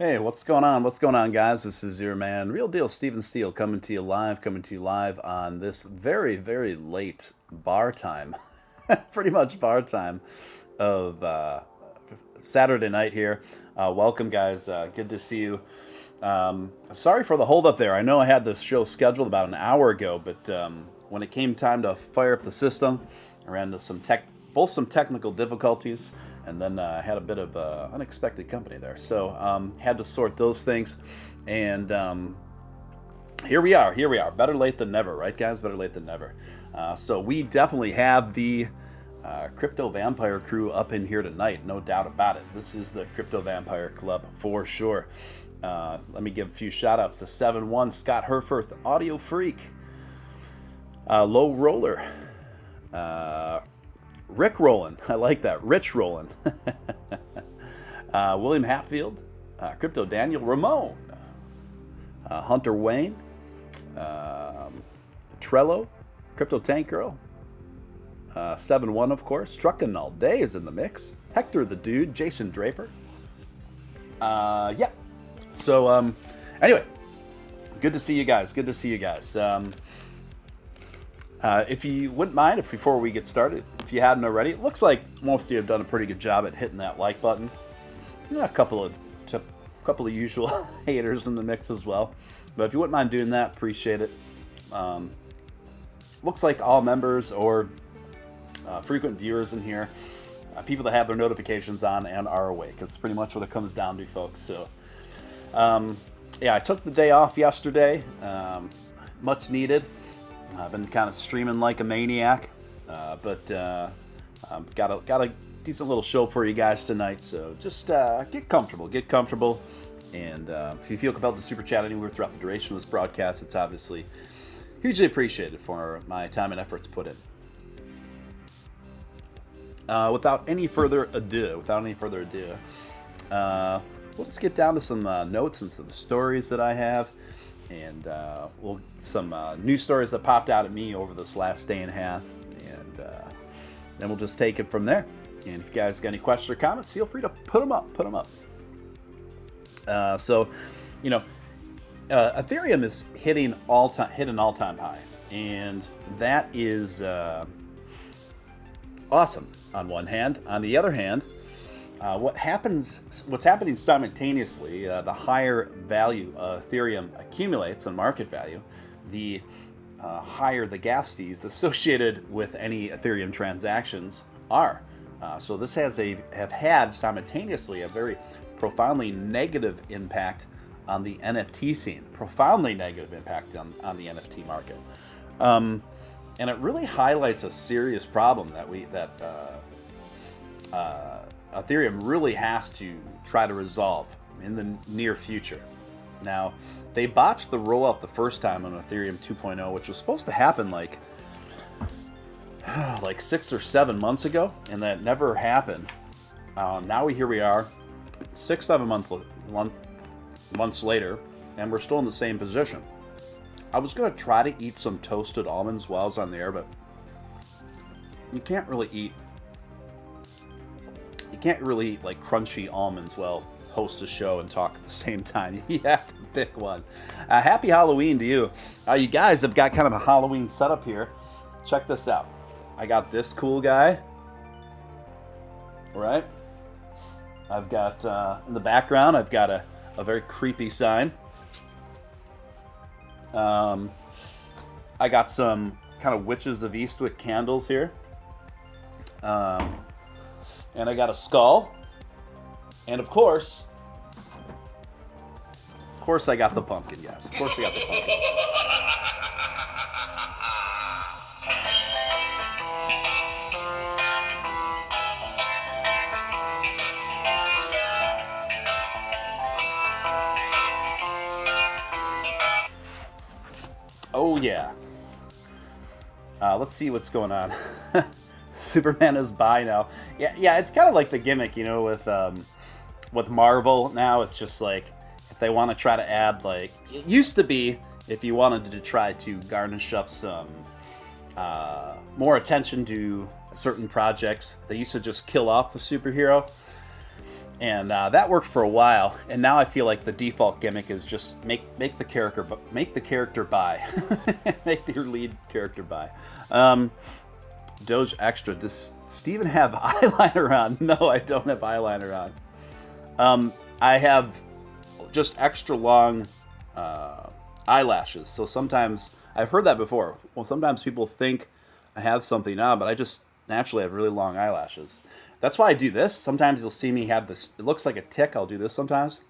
Hey, what's going on? What's going on, guys? This is your man, Real Deal Steele, coming to you live on this very, very late bar time, pretty much bar time of Saturday night here. Welcome, guys. Good to see you. Sorry for the hold up there. I know I had this show scheduled about an hour ago, but when it came time to fire up the system, I ran into some technical difficulties, and then I had a bit of unexpected company there. So had to sort those things, and here we are. Better late than never, right, guys? Better late than never. So we definitely have the Crypto Vampire crew up in here tonight, no doubt about it. This is the Crypto Vampire Club for sure. Let me give a few shout outs to 7-1, Scott Herforth, Audio Freak, Low Roller, Rick Rowland, I like that, Rich Rowland, William Hatfield, Crypto Daniel, Ramon, Hunter Wayne, Trello, Crypto Tank Girl, 7-1, of course, Truckin' All Day is in the mix, Hector the Dude, Jason Draper. Yeah. So, anyway, good to see you guys. If you wouldn't mind, if before we get started, if you hadn't already, it looks like most of you have done a pretty good job at hitting that like button. Yeah, a couple of usual haters in the mix as well. But if you wouldn't mind doing that, appreciate it. Looks like all members or frequent viewers in here, people that have their notifications on and are awake. It's pretty much what it comes down to, folks. So, yeah, I took the day off yesterday. Much needed. I've been kind of streaming like a maniac, but got a decent little show for you guys tonight. So just get comfortable, and if you feel compelled to super chat anywhere throughout the duration of this broadcast, it's obviously hugely appreciated for my time and efforts put in. Without any further ado, we'll just get down to some notes and some stories that I have. And some news stories that popped out at me over this last day and a half, and then we'll just take it from there. And if you guys got any questions or comments, feel free to put them up. So, you know, Ethereum is hitting an all-time high, and that is awesome on one hand. On the other hand, what's happening simultaneously, the higher value Ethereum accumulates on market value, the higher the gas fees associated with any Ethereum transactions are. So this have had simultaneously a very profoundly negative impact on the NFT scene, profoundly negative impact on the NFT market. And it really highlights a serious problem that Ethereum really has to try to resolve in the near future. Now, they botched the rollout the first time on Ethereum 2.0, which was supposed to happen like 6 or 7 months ago, and that never happened. Now here we are, 6-7 months later, and we're still in the same position. I was going to try to eat some toasted almonds while I was on the air, but you can't really eat like crunchy almonds while host a show and talk at the same time. You have to pick one. Happy Halloween to you. You guys have got kind of a Halloween setup here. Check this out. I got this cool guy. Right? I've got in the background, I've got a very creepy sign. I got some kind of Witches of Eastwick candles here. And I got a skull. And of course I got the pumpkin, guys. Of course I got the pumpkin. Oh yeah. Let's see what's going on. Superman is by now. Yeah, it's kind of like the gimmick, you know, with Marvel now. It's just like if they want to try to add, like, it used to be if you wanted to try to garnish up some more attention to certain projects, they used to just kill off the superhero. And that worked for a while, and now I feel like the default gimmick is just make the character buy, make your lead character buy. Doge extra. Does Steven have eyeliner on? No, I don't have eyeliner on. I have just extra long eyelashes. So sometimes I've heard that before. Well, sometimes people think I have something on, but I just naturally have really long eyelashes. That's why I do this. Sometimes you'll see me have this. It looks like a tick. I'll do this sometimes.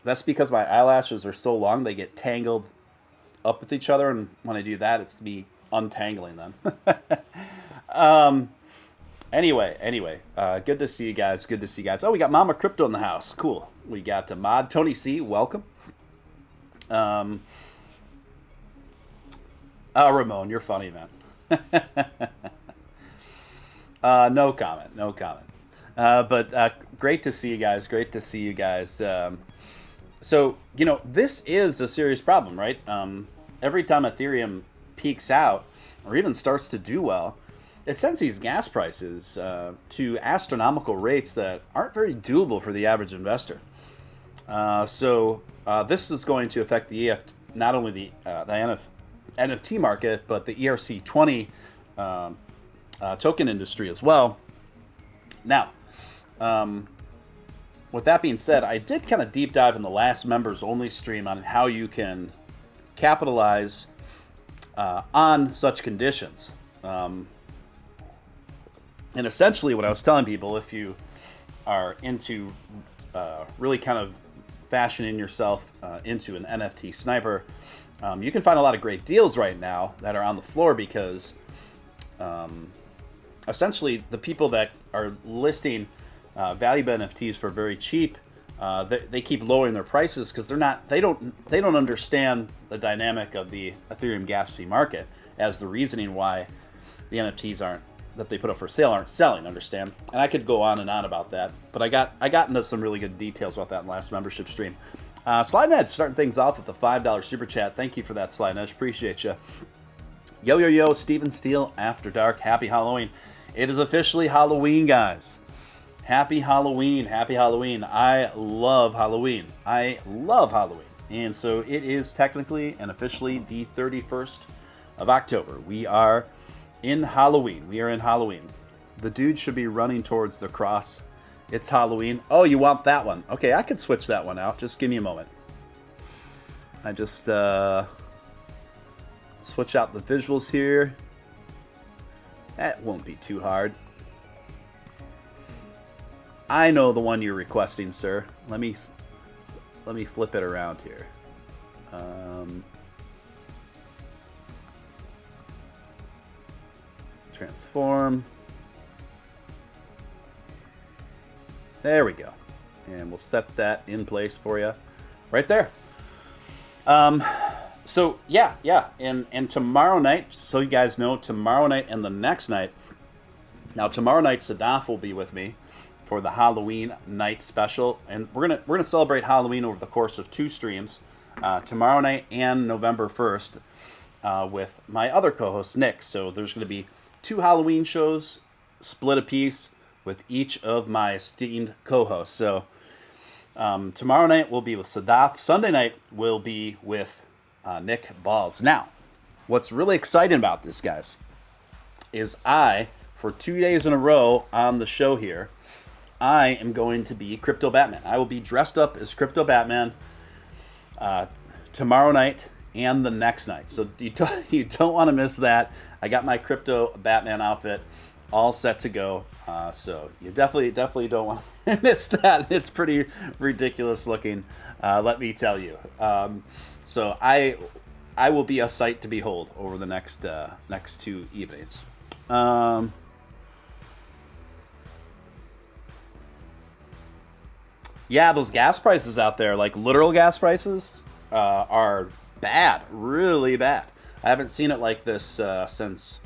That's because my eyelashes are so long, they get tangled up with each other. And when I do that, it's me untangling them. Anyway, good to see you guys. Good to see you guys. Oh, we got Mama Crypto in the house. Cool. We got Mod Tony C. Welcome. Ramon, you're funny, man. No comment. No comment. But great to see you guys. Great to see you guys. So, this is a serious problem, right? Every time Ethereum peaks out or even starts to do well, it sends these gas prices to astronomical rates that aren't very doable for the average investor. So this is going to affect the not only the NFT market, but the ERC20 token industry as well. Now, with that being said, I did kind of deep dive in the last members only stream on how you can capitalize on such conditions. And essentially what I was telling people, if you are into really kind of fashioning yourself into an NFT sniper, you can find a lot of great deals right now that are on the floor because essentially the people that are listing valuable NFTs for very cheap, they keep lowering their prices because they don't understand the dynamic of the Ethereum gas fee market as the reasoning why the NFTs that they put up for sale aren't selling. Understand? And I could go on and on about that, but I got into some really good details about that in the last membership stream. Slide Edge starting things off with the $5 super chat. Thank you for that, Slide Edge. Appreciate you. Yo, Steven Steele After Dark. Happy Halloween. It is officially Halloween, guys. Happy Halloween. Happy Halloween. I love Halloween. And so it is technically and officially the 31st of October. We are in Halloween. The dude should be running towards the cross. It's Halloween. Oh, you want that one? Okay, I could switch that one out. Just give me a moment. I just switch out the visuals here. That won't be too hard. I know the one you're requesting, sir. Let me flip it around here. Transform. There we go. And we'll set that in place for you right there. So yeah. And tomorrow night, so you guys know, tomorrow night and the next night. Now tomorrow night, Sadaf will be with me for the Halloween night special, and we're gonna celebrate Halloween over the course of 2 streams, tomorrow night and November 1st, with my other co-host Nick. So there's gonna be 2 Halloween shows split a piece with each of my esteemed co-hosts. So tomorrow night will be with Sadaf. Sunday night will be with Nick Balls. Now, what's really exciting about this, guys, is for 2 days in a row on the show here, I am going to be Crypto Batman. I will be dressed up as Crypto Batman tomorrow night and the next night. So you don't want to miss that. I got my Crypto Batman outfit all set to go. So you definitely don't want to miss that. It's pretty ridiculous looking, let me tell you. So I will be a sight to behold over the next 2 evenings. Yeah, those gas prices out there, like literal gas prices, are bad, really bad. I haven't seen it like this since,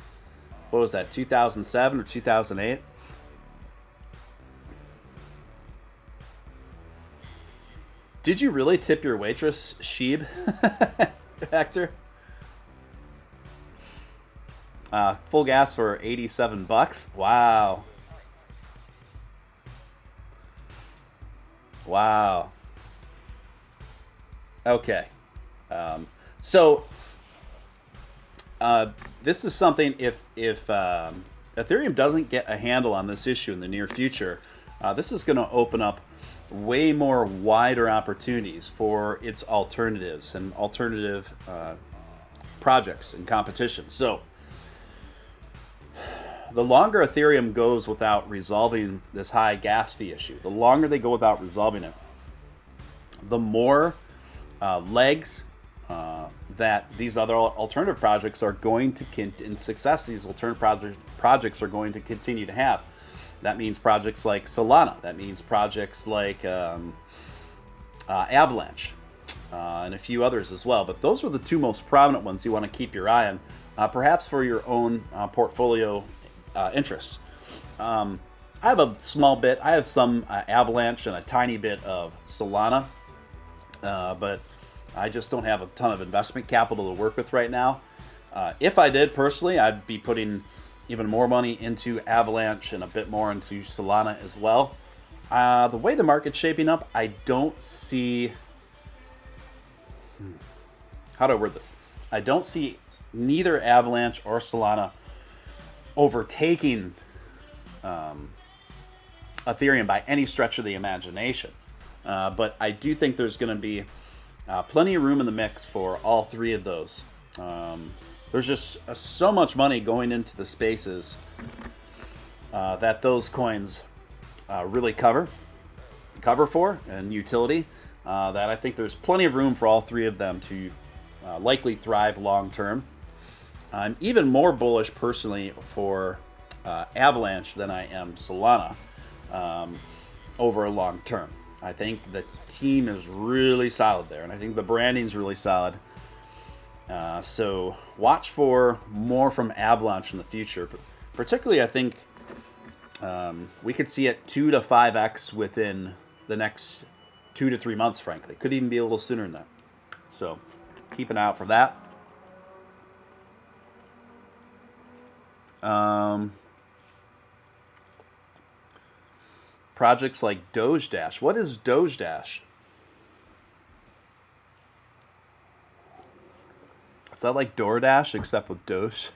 what was that, 2007 or 2008? Did you really tip your waitress, Sheeb, Hector? Full gas for $87. Wow. Wow. Okay. So this is something. If Ethereum doesn't get a handle on this issue in the near future, this is going to open up way more wider opportunities for its alternatives and alternative projects and competition. So the longer Ethereum goes without resolving this high gas fee issue, the longer they go without resolving it, the more legs that these other alternative projects are going to, in success, these alternative projects are going to continue to have. That means projects like Solana. That means projects like Avalanche and a few others as well. But those are the two most prominent ones you want to keep your eye on, perhaps for your own portfolio interests. I have a small bit. I have some Avalanche and a tiny bit of Solana, but I just don't have a ton of investment capital to work with right now. If I did personally, I'd be putting even more money into Avalanche and a bit more into Solana as well. The way the market's shaping up, I don't see... How do I word this? I don't see neither Avalanche or Solana overtaking Ethereum by any stretch of the imagination. But I do think there's going to be plenty of room in the mix for all three of those. There's just so much money going into the spaces that those coins really cover for and utility, that I think there's plenty of room for all three of them to likely thrive long term. I'm even more bullish personally for Avalanche than I am Solana over a long term. I think the team is really solid there, and I think the branding is really solid. So watch for more from Avalanche in the future. But particularly, I think we could see it 2 to 5x within the next 2 to 3 months, frankly. Could even be a little sooner than that. So keep an eye out for that. Projects like Doge Dash. What is Doge Dash? Is that like DoorDash except with Doge?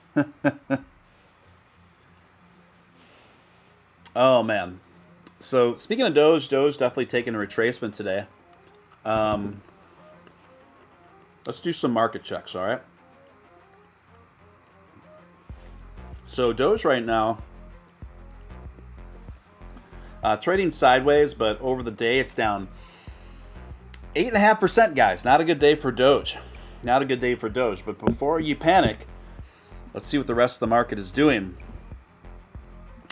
Oh man. So speaking of Doge definitely taking a retracement today. Let's do some market checks, all right? So Doge right now, trading sideways, but over the day it's down 8.5%, guys. Not a good day for Doge. Not a good day for Doge. But before you panic, let's see what the rest of the market is doing.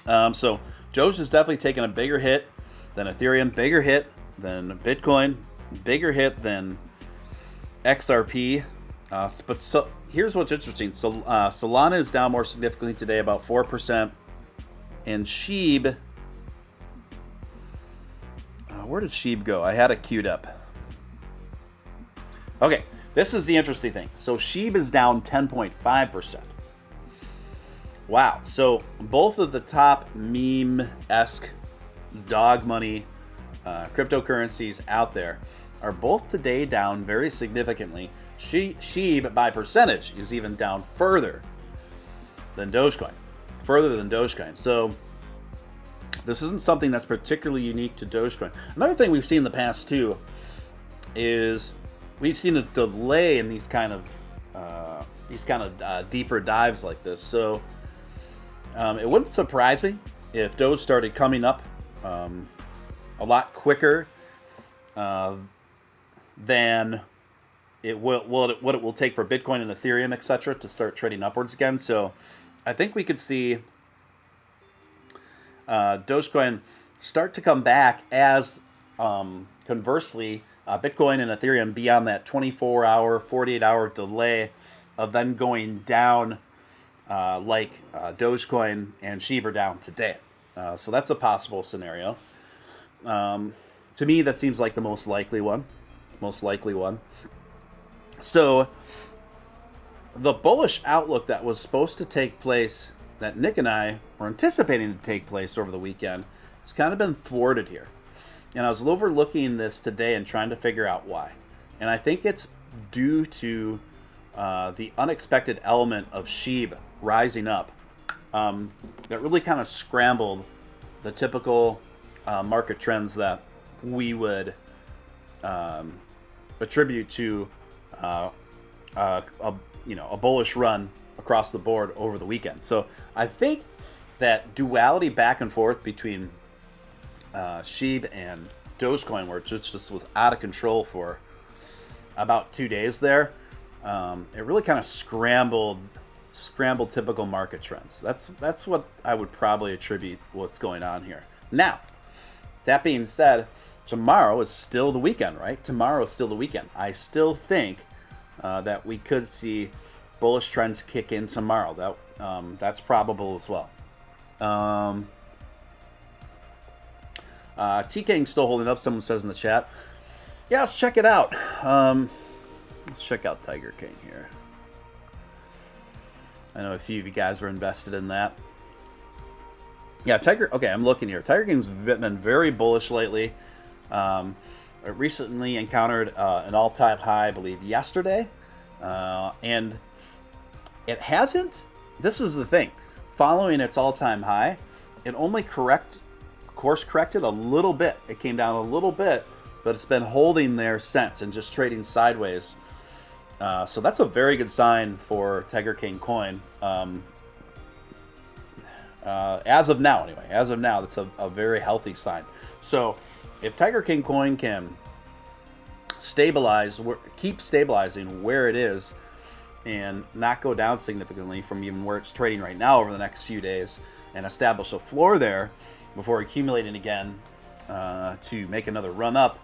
So Doge is definitely taking a bigger hit than Ethereum, bigger hit than Bitcoin, bigger hit than XRP. Here's what's interesting. So Solana is down more significantly today, about 4%. And Sheeb, where did Sheeb go? I had it queued up. Okay, this is the interesting thing. So Sheeb is down 10.5%. Wow. So both of the top meme-esque dog money cryptocurrencies out there are both today down very significantly. Sheeb, by percentage, is even down further than Dogecoin. So this isn't something that's particularly unique to Dogecoin. Another thing we've seen in the past too is we've seen a delay in these kind of deeper dives like this. So it wouldn't surprise me if Doge started coming up a lot quicker than what it will take for Bitcoin and Ethereum, etc., to start trading upwards again. So I think we could see Dogecoin start to come back as conversely Bitcoin and Ethereum be on that 24-hour, 48-hour delay of then going down like Dogecoin and Sheeb are down today. So that's a possible scenario. To me, that seems like the most likely one. So the bullish outlook that was supposed to take place, that Nick and I were anticipating to take place over the weekend, it's kind of been thwarted here. And I was overlooking this today and trying to figure out why. And I think it's due to the unexpected element of SHIB rising up that really kind of scrambled the typical market trends that we would attribute to a bullish run across the board over the weekend. So I think that duality back and forth between SHIB and Dogecoin, where it just was out of control for about 2 days there, it really kind of scrambled typical market trends. That's what I would probably attribute what's going on here. Now, that being said, tomorrow is still the weekend, right? Tomorrow is still the weekend. I still think that we could see bullish trends kick in tomorrow. That's probable as well. T-King's still holding up, someone says in the chat. Yeah, let's check it out. Let's check out Tiger King here. I know a few of you guys were invested in that. Yeah, okay, I'm looking here. Tiger King's been very bullish lately. It recently encountered an all-time high, I believe, yesterday. And it hasn't, this is the thing, following its all-time high, it only course corrected a little bit. It came down a little bit, but it's been holding there since and just trading sideways. So that's a very good sign for Tiger King coin. As of now, anyway. As of now, that's a very healthy sign. So if Tiger King coin can keep stabilizing where it is and not go down significantly from even where it's trading right now over the next few days and establish a floor there before accumulating again to make another run up,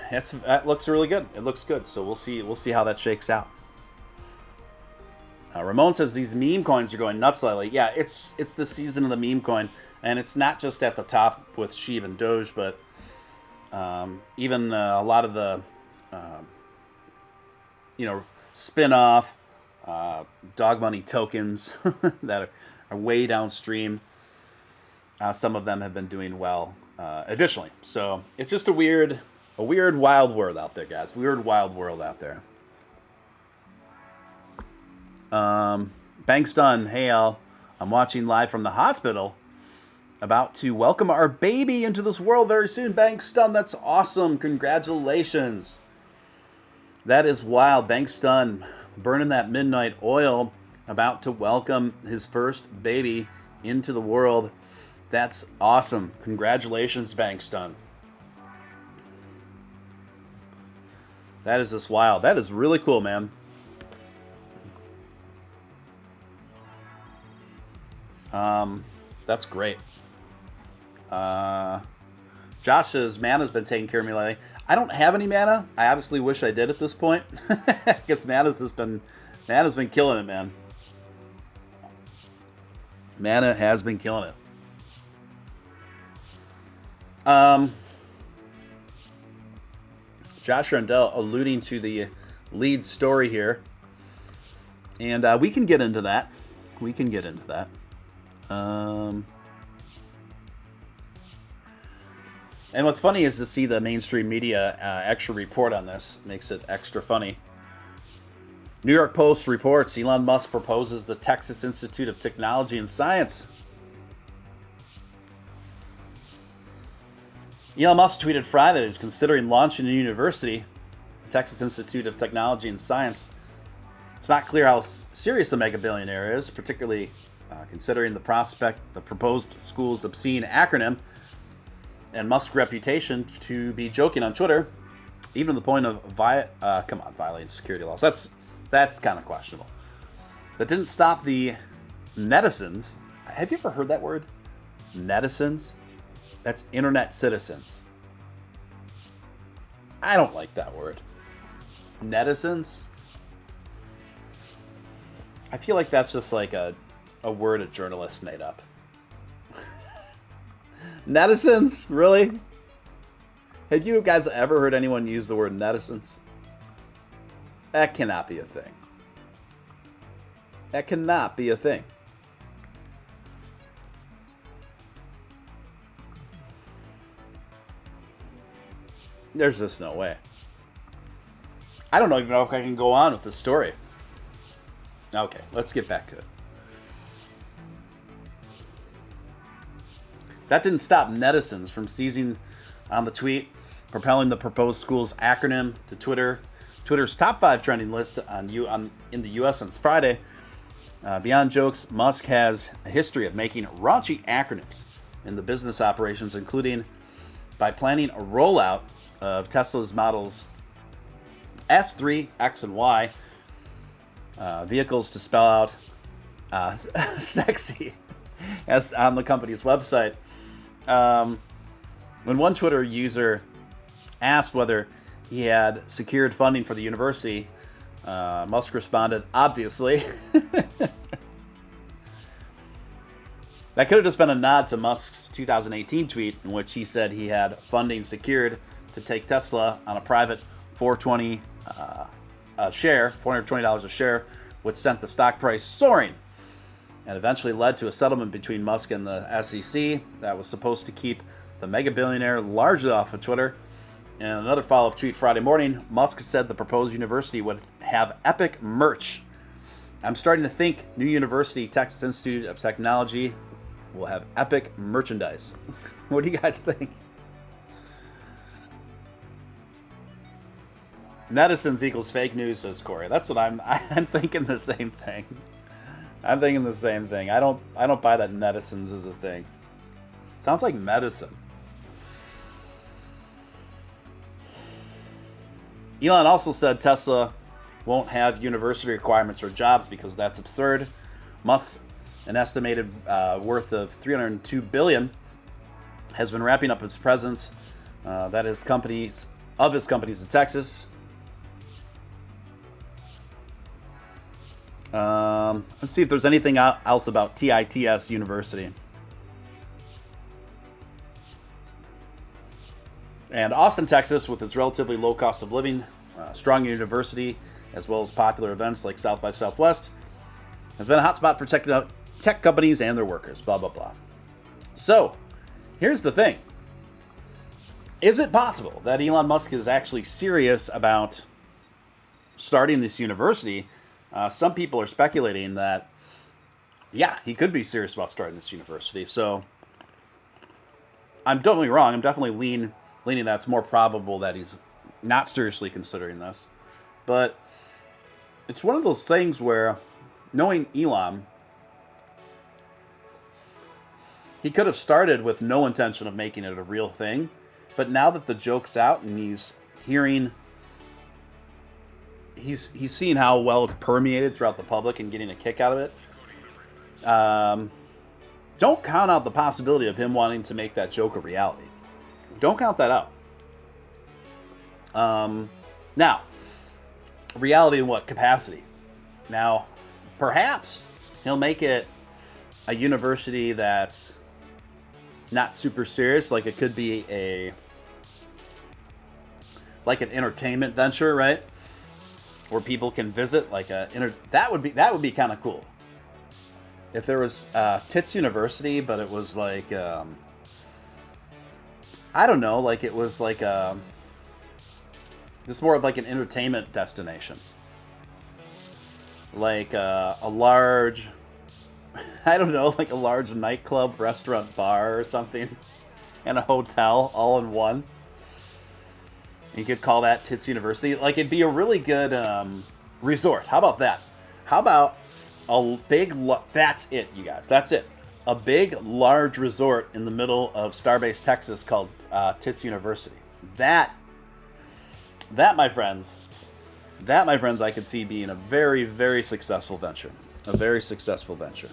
that looks really good. It looks good. So we'll see how that shakes out. Ramon says these meme coins are going nuts lately. Yeah, it's the season of the meme coin, and it's not just at the top with SHIB and Doge, but even a lot of the spin-off dog money tokens that are way downstream. Some of them have been doing well additionally. So it's just a weird wild world out there, guys. Weird wild world out there. Banks done. Hey, Al. I'm watching live from the hospital. About to welcome our baby into this world very soon. Banks done. That's awesome. Congratulations. That is wild. Banks done. Burning that midnight oil. About to welcome his first baby into the world. That's awesome. Congratulations, Banks done. That is just wild. That is really cool, man. That's great. Josh says, Mana's been taking care of me lately. I don't have any mana. I obviously wish I did at this point. Because Mana's been killing it, man. Mana has been killing it. Josh Randell alluding to the lead story here. And we can get into that. And what's funny is to see the mainstream media extra report on this. Makes it extra funny. New York Post reports Elon Musk proposes the Texas Institute of Technology and Science. Elon Musk tweeted Friday that he's considering launching a university, the Texas Institute of Technology and Science. It's not clear how serious the mega billionaire is, particularly considering the proposed school's obscene acronym, and Musk's reputation to be joking on Twitter, even to the point of violating security laws. That's kind of questionable. That didn't stop the netizens. Have you ever heard that word? Netizens? That's internet citizens. I don't like that word. Netizens? I feel like that's just like a word a journalist made up. Netizens? Really? Have you guys ever heard anyone use the word netizens? That cannot be a thing. That cannot be a thing. There's just no way. I don't even know if I can go on with the story. Okay, let's get back to it. That didn't stop netizens from seizing on the tweet, propelling the proposed school's acronym to Twitter's top 5 trending list in the U.S. since Friday. Beyond jokes, Musk has a history of making raunchy acronyms in the business operations, including by planning a rollout of Tesla's models S3, X, and Y vehicles to spell out sexy as on the company's website. When one Twitter user asked whether he had secured funding for the university, Musk responded, obviously. That could have just been a nod to Musk's 2018 tweet in which he said he had funding secured to take Tesla on a private $420 a share, which sent the stock price soaring and eventually led to a settlement between Musk and the SEC that was supposed to keep the mega billionaire largely off of Twitter. In another follow-up tweet Friday morning, Musk said the proposed university would have epic merch. I'm starting to think New University Texas Institute of Technology will have epic merchandise. What do you guys think? Netizens equals fake news, says Corey. That's what I'm thinking the same thing. I'm thinking the same thing. I don't buy that netizens is a thing. Sounds like medicine. Elon also said Tesla won't have university requirements for jobs because that's absurd. Musk, an estimated worth of $302 billion, has been wrapping up his presence his companies in Texas. Let's see if there's anything else about TITS University. And Austin, Texas, with its relatively low cost of living, strong university, as well as popular events like South by Southwest, has been a hotspot for tech companies and their workers, blah, blah, blah. So, here's the thing. Is it possible that Elon Musk is actually serious about starting this university? Some people are speculating that, yeah, he could be serious about starting this university. So, I'm definitely wrong. I'm definitely leaning that's more probable that he's not seriously considering this. But it's one of those things where, knowing Elon, he could have started with no intention of making it a real thing. But now that the joke's out and he's seeing how well it's permeated throughout the public and getting a kick out of it, don't count out the possibility of him wanting to make that joke a reality. Don't count that out. Now, reality in what capacity? Now, perhaps he'll make it a university that's not super serious, like it could be like an entertainment venture, right? Where people can visit, like that would be kind of cool. If there was Tits University, but it was like I don't know, like it was like just more of like an entertainment destination, like a large, I don't know, like a large nightclub, restaurant, bar, or something, and a hotel all in one. You could call that Tits University. Like it'd be a really good resort. How about that? How about a big? That's it, you guys. That's it. A big, large resort in the middle of Starbase, Texas, called Tits University. That, my friends, I could see being a very, very successful venture. A very successful venture.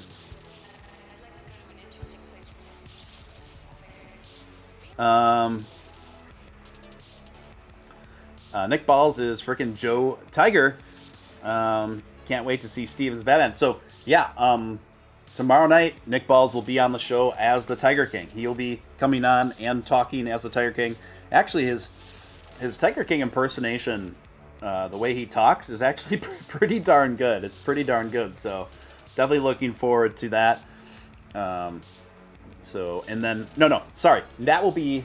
Nick Balls is freaking Joe Tiger. Can't wait to see Steven's Batman. So, yeah, tomorrow night, Nick Balls will be on the show as the Tiger King. He'll be coming on and talking as the Tiger King. Actually, his Tiger King impersonation, the way he talks, is actually pretty darn good. It's pretty darn good. So, definitely looking forward to that. That will be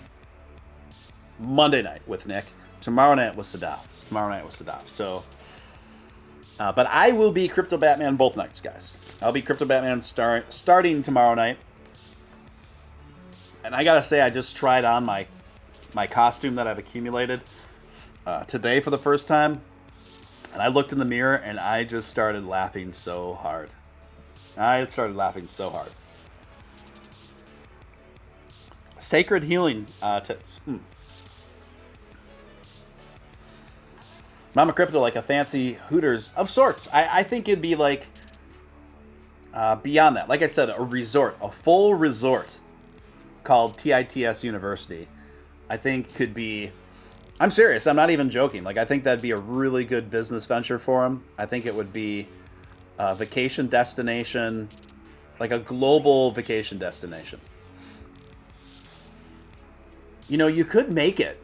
Monday night with Nick. Tomorrow night with Sadaf. So, but I will be Crypto Batman both nights, guys. I'll be Crypto Batman starting tomorrow night. And I gotta say, I just tried on my costume that I've accumulated today for the first time. And I looked in the mirror and I just started laughing so hard. Sacred healing tits. Mama Crypto, like a fancy Hooters of sorts. I think it'd be like beyond that. Like I said, a full resort called TITS University. I think could be. I'm serious. I'm not even joking. Like I think that'd be a really good business venture for him. I think it would be a vacation destination, like a global vacation destination. You know, you could make it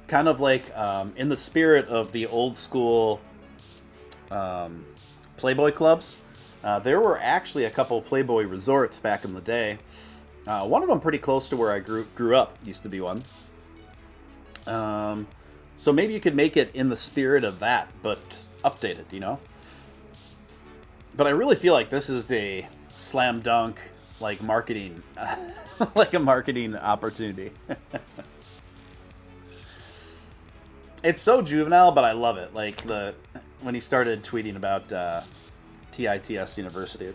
kind of like in the spirit of the old school Playboy clubs. There were actually a couple Playboy resorts back in the day. One of them pretty close to where I grew up used to be one. So maybe you could make it in the spirit of that, but updated, you know? But I really feel like this is a slam dunk, like marketing, like a marketing opportunity. It's so juvenile, but I love it. Like when he started tweeting about TITS University,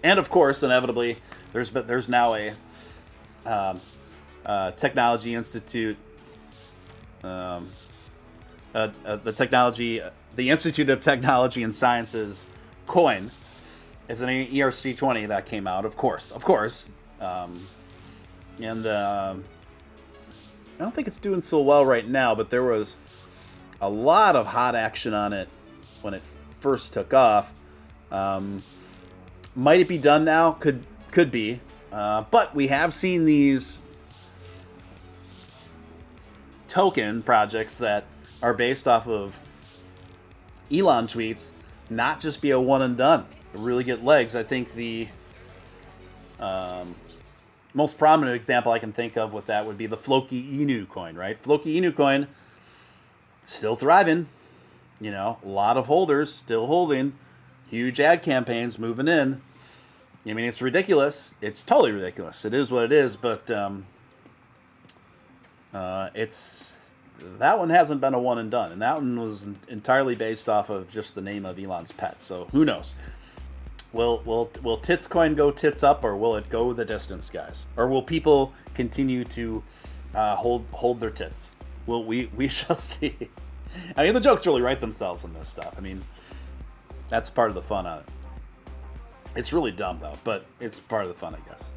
and of course, inevitably, there's now a technology institute, the Institute of Technology and Sciences coin is an ERC20 that came out, of course, and I don't think it's doing so well right now, but there was a lot of hot action on it when it first took off. Might it be done now? Could be. But we have seen these token projects that are based off of Elon tweets not just be a one and done. Really get legs. I think the most prominent example I can think of with that would be the Floki Inu coin, right? Floki Inu coin, still thriving. You know, a lot of holders still holding. Huge ad campaigns moving in. I mean, it's ridiculous. It's totally ridiculous. It is what it is, but that one hasn't been a one and done, and that one was entirely based off of just the name of Elon's pet. So who knows? Will Tits coin go tits up, or will it go the distance, guys? Or will people continue to hold their tits? We shall see. I mean, the jokes really write themselves in this stuff. I mean, that's part of the fun of it. It's really dumb though, but it's part of the fun, I guess.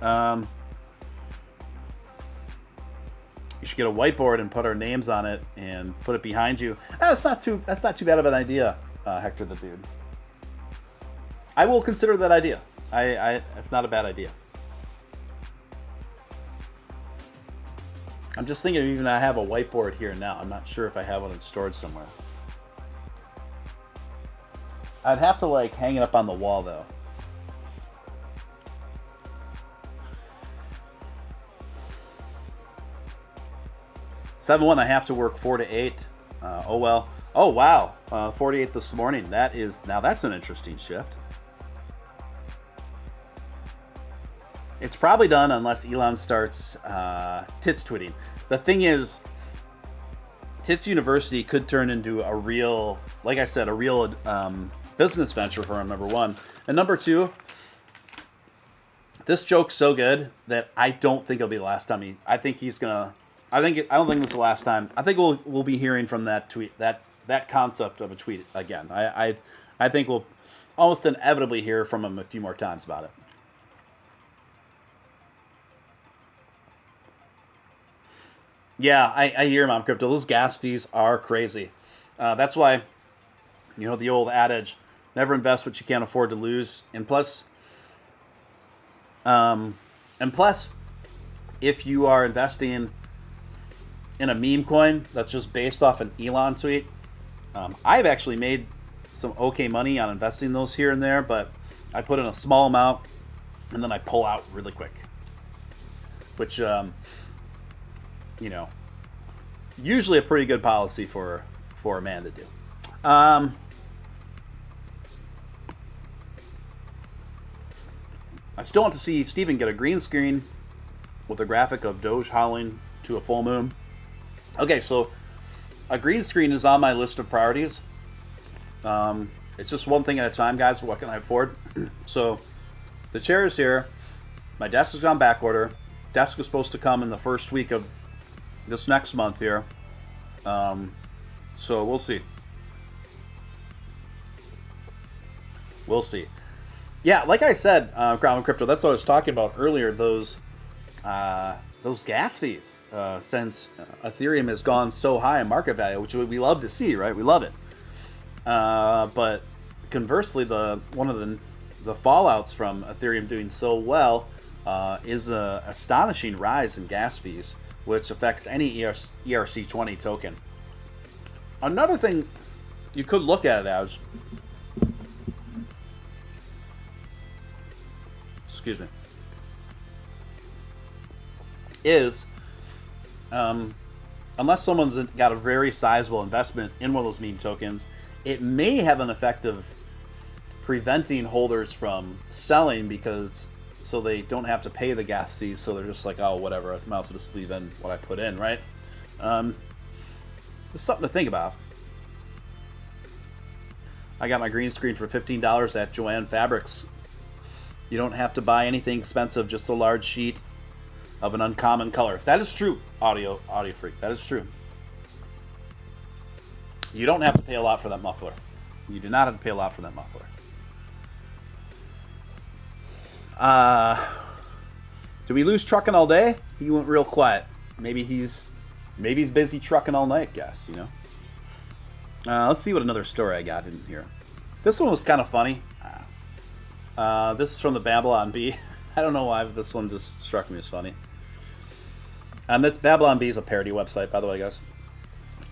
You should get a whiteboard and put our names on it and put it behind you. That's not too bad of an idea, Hector the Dude. I will consider that idea. It's not a bad idea. I'm just thinking even I have a whiteboard here now. I'm not sure if I have one stored somewhere. I'd have to like hang it up on the wall though. Seven one. I have to work 4 to 8. Oh well. Oh wow. 48 this morning. That's an interesting shift. It's probably done unless Elon starts tits tweeting. The thing is, Tits University could turn into a real, like I said, a real business venture for him, number one. And number two, this joke's so good that I don't think it'll be the last time I don't think this is the last time. I think we'll be hearing from that tweet, that concept of a tweet again. I think we'll almost inevitably hear from him a few more times about it. Yeah, I hear Mom Crypto. Those gas fees are crazy. That's why, you know, the old adage, never invest what you can't afford to lose. And plus, if you are investing in a meme coin that's just based off an Elon tweet, I've actually made some okay money on investing those here and there, but I put in a small amount and then I pull out really quick, which, you know, usually a pretty good policy for a man to do. I still want to see Steven get a green screen with a graphic of Doge howling to a full moon. Okay, so a green screen is on my list of priorities. It's just one thing at a time, guys. What can I afford? So the chair is here. My desk is on back order. Desk is supposed to come in the first week of this next month here. So we'll see. We'll see. Yeah, like I said, Crown and Crypto, that's what I was talking about earlier, those gas fees, since Ethereum has gone so high in market value, which we love to see, right? We love it. But conversely, one of the fallouts from Ethereum doing so well is an astonishing rise in gas fees, which affects any ERC20 token. Another thing you could look at it as, excuse me, is unless someone's got a very sizable investment in one of those meme tokens, it may have an effect of preventing holders from selling, because so they don't have to pay the gas fees, so they're just like, oh, whatever, I might as well just leave in what I put in, right? It's something to think about. I got my green screen for $15 at Joanne Fabrics. You don't have to buy anything expensive, just a large sheet of an uncommon color. That is true, audio freak. That is true. You don't have to pay a lot for that muffler. You do not have to pay a lot for that muffler. Did we lose trucking all day? He went real quiet. Maybe he's busy trucking all night, guess, you know? Let's see what another story I got in here. This one was kind of funny. This is from the Babylon Bee. I don't know why, but this one just struck me as funny. This Babylon Bee is a parody website, by the way, guys.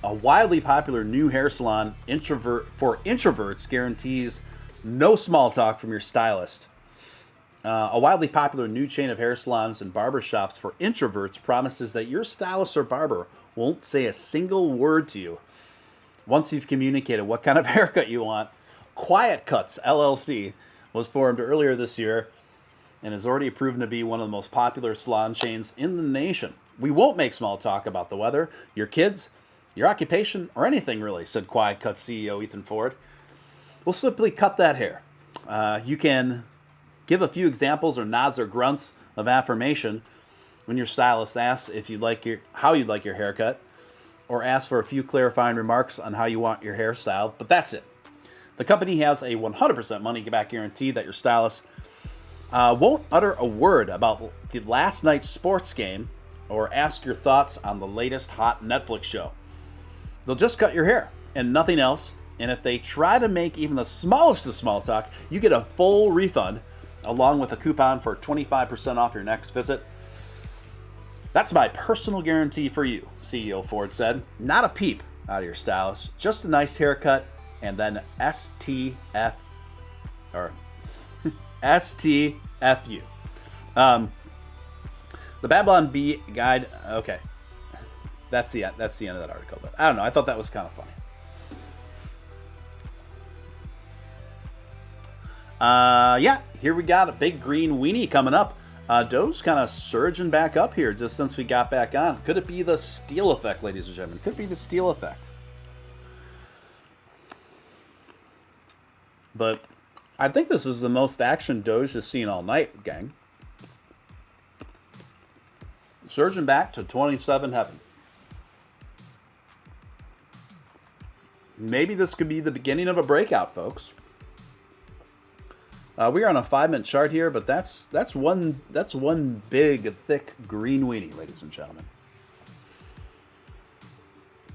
A wildly popular new hair salon for introverts guarantees no small talk from your stylist. A widely popular new chain of hair salons and barbershops for introverts promises that your stylist or barber won't say a single word to you once you've communicated what kind of haircut you want. Quiet Cuts LLC was formed earlier this year and has already proven to be one of the most popular salon chains in the nation. We won't make small talk about the weather, your kids, your occupation, or anything really, said Quiet Cuts CEO Ethan Ford. We'll simply cut that hair. You can give a few examples or nods or grunts of affirmation when your stylist asks how you'd like your haircut, or asks for a few clarifying remarks on how you want your hair styled, but that's it. The company has a 100% money-back guarantee that your stylist won't utter a word about the last night's sports game or ask your thoughts on the latest hot Netflix show. They'll just cut your hair and nothing else, and if they try to make even the smallest of small talk, you get a full refund along with a coupon for 25% off your next visit. That's my personal guarantee for you, CEO Ford said. Not a peep out of your stylist, just a nice haircut, and then STF or STFU. The Babylon Bee guide. Okay, that's the end of that article. But I don't know. I thought that was kind of funny. Yeah, here we got a big green weenie coming up. Doge's kind of surging back up here just since we got back on. Could it be the Steele effect, ladies and gentlemen? Could be the Steele effect. But I think this is the most action Doge has seen all night, gang. Surging back to 27 heaven. Maybe this could be the beginning of a breakout, folks. We are on a 5-minute chart here, but that's one big, thick green weenie, ladies and gentlemen.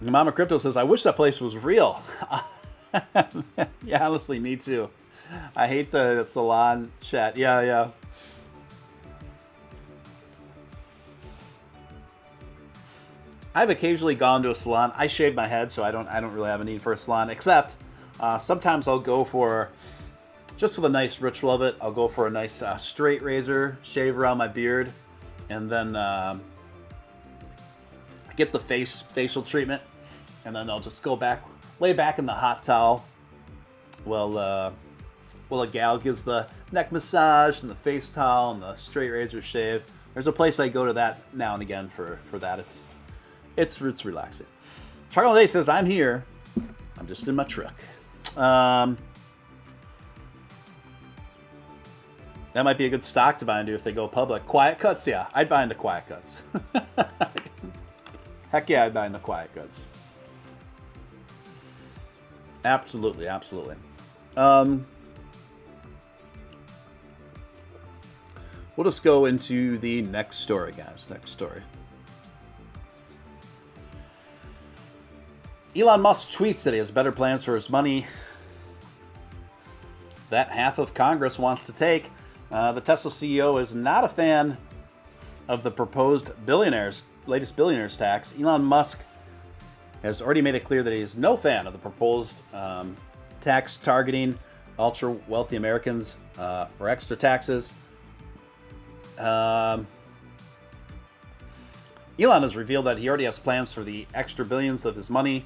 Mama Crypto says, I wish that place was real. Yeah, honestly, me too. I hate the salon chat. Yeah. I've occasionally gone to a salon. I shave my head, so I don't really have a need for a salon, except sometimes I'll go for, just for the nice ritual of it, I'll go for a nice straight razor, shave around my beard, and then get the facial treatment, and then they'll just go back, lay back in the hot towel. Well, a gal gives the neck massage and the face towel and the straight razor shave. There's a place I go to that now and again for that. It's relaxing. Charlie Day says, I'm here. I'm just in my truck. That might be a good stock to buy into if they go public. Quiet Cuts, yeah. I'd buy into Quiet Cuts. Heck yeah, I'd buy into Quiet Cuts. Absolutely, absolutely. We'll just go into the next story, guys. Next story. Elon Musk tweets that he has better plans for his money that half of Congress wants to take. The Tesla CEO is not a fan of the proposed latest billionaires tax. Elon Musk has already made it clear that he is no fan of the proposed tax targeting ultra wealthy Americans for extra taxes. Elon has revealed that he already has plans for the extra billions of his money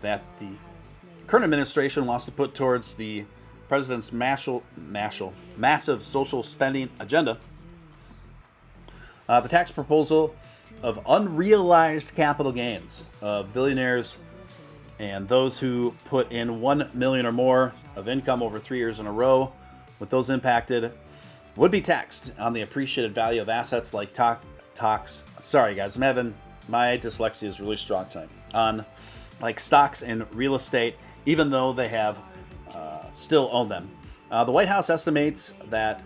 that the current administration wants to put towards the president's massive social spending agenda. The tax proposal of unrealized capital gains of billionaires and those who put in $1 million or more of income over 3 years in a row, with those impacted, would be taxed on the appreciated value of assets like sorry guys, I'm having, my dyslexia is really strong tonight, on like stocks and real estate, even though they have still own them. The White House estimates that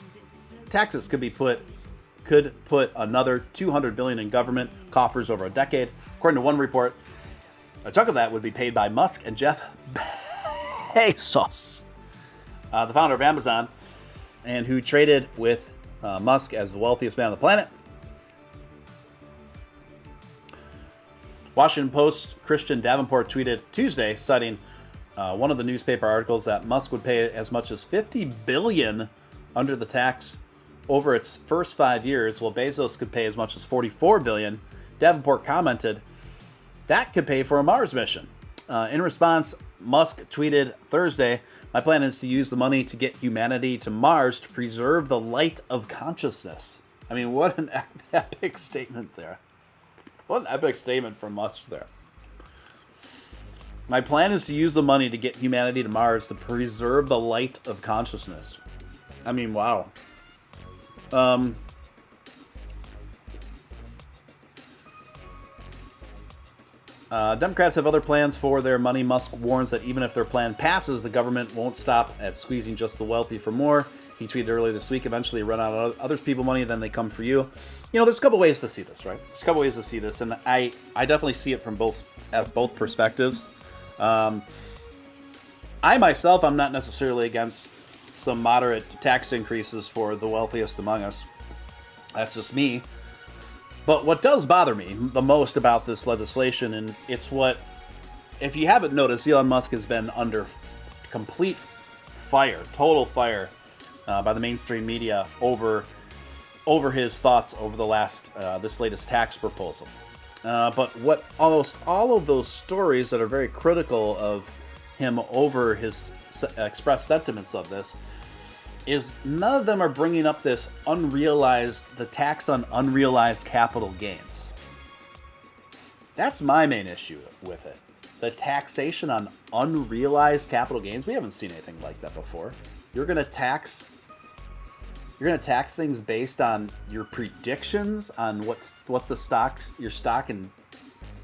taxes could put another $200 billion in government coffers over a decade. According to one report, a chunk of that would be paid by Musk and Jeff Bezos, the founder of Amazon, and who traded with Musk as the wealthiest man on the planet. Washington Post Christian Davenport tweeted Tuesday, citing one of the newspaper articles, that Musk would pay as much as $50 billion under the tax over its first 5 years, while Bezos could pay as much as $44 billion. Davenport commented, that could pay for a Mars mission. In response, Musk tweeted Thursday, my plan is to use the money to get humanity to Mars to preserve the light of consciousness. I mean, what an epic statement there. What an epic statement from Musk there. My plan is to use the money to get humanity to Mars to preserve the light of consciousness. I mean, wow. Democrats have other plans for their money. Musk warns that even if their plan passes, the government won't stop at squeezing just the wealthy for more. He tweeted earlier this week, eventually run out of other people's money, then they come for you. You know, there's a couple ways to see this, right? There's a couple ways to see this, and I definitely see it from both perspectives. I myself, I'm not necessarily against some moderate tax increases for the wealthiest among us. That's just me. But what does bother me the most about this legislation, and it's what, if you haven't noticed, Elon Musk has been under complete fire, total fire, by the mainstream media over his thoughts over the last this latest tax proposal. But what almost all of those stories that are very critical of him over his expressed sentiments of this is none of them are bringing up this the tax on unrealized capital gains. That's my main issue with it. The taxation on unrealized capital gains. We haven't seen anything like that before. You're going to tax things based on your predictions on what your stock and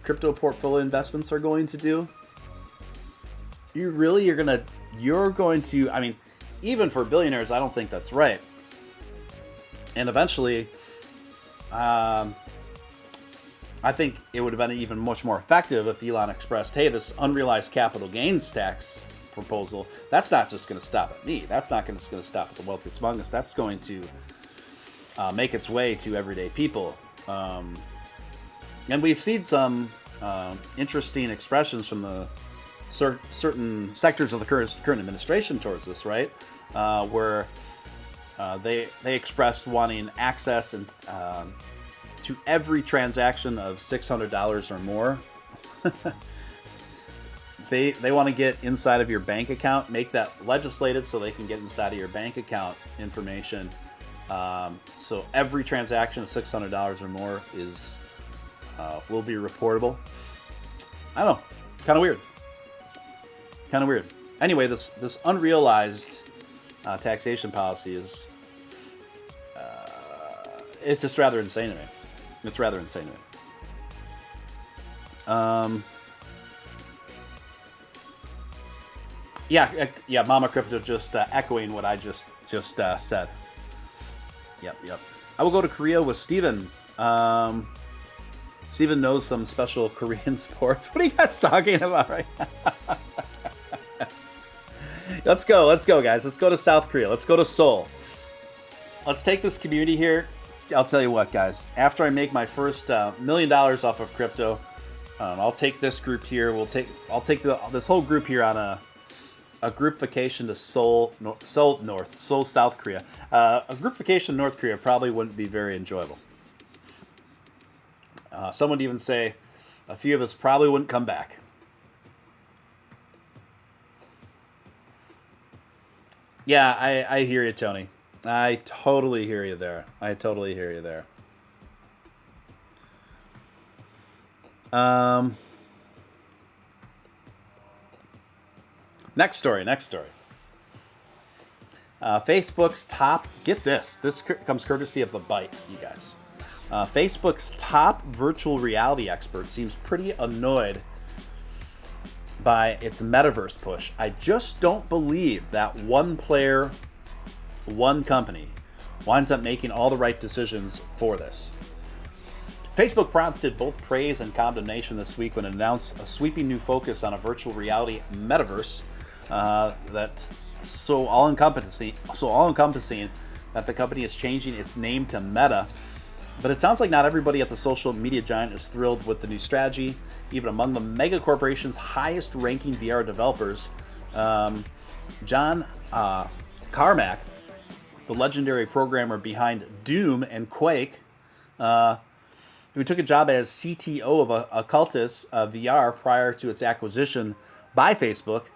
crypto portfolio investments are going to do. You're going to, I mean, even for billionaires, I don't think that's right. And eventually, I think it would have been even much more effective if Elon expressed, hey, this unrealized capital gains tax proposal, that's not just going to stop at me. That's not going to stop at the wealthiest among us. That's going to make its way to everyday people. And we've seen some interesting expressions from the certain sectors of the current administration towards this, right? Where they expressed wanting access and to every transaction of $600 or more. They want to get inside of your bank account, make that legislated so they can get inside of your bank account information. So every transaction of $600 or more is will be reportable. I don't know, kind of weird. Kind of weird. Anyway, this unrealized taxation policy is it's just rather insane to me. It's rather insane to me. Yeah, Mama Crypto just echoing what I just said. Yep. I will go to Korea with Steven. Steven knows some special Korean sports. What are you guys talking about right now? Let's go, guys. Let's go to South Korea. Let's go to Seoul. Let's take this community here. I'll tell you what, guys. After I make my first $1 million off of crypto, I'll take this group here. I'll take this whole group here on a group vacation to Seoul, South Korea. A group vacation in North Korea probably wouldn't be very enjoyable. Some would even say a few of us probably wouldn't come back. Yeah, I hear you, Tony. I totally hear you there. Next story. Facebook's top, get this comes courtesy of The Byte, you guys. Facebook's top virtual reality expert seems pretty annoyed by its metaverse push. I just don't believe that one player, one company winds up making all the right decisions for this. Facebook prompted both praise and condemnation this week when it announced a sweeping new focus on a virtual reality metaverse that so all-encompassing that the company is changing its name to Meta. But it sounds like not everybody at the social media giant is thrilled with the new strategy. Even among the mega corporation's highest-ranking VR developers, John Carmack, the legendary programmer behind Doom and Quake, who took a job as CTO of Occultus VR prior to its acquisition by Facebook,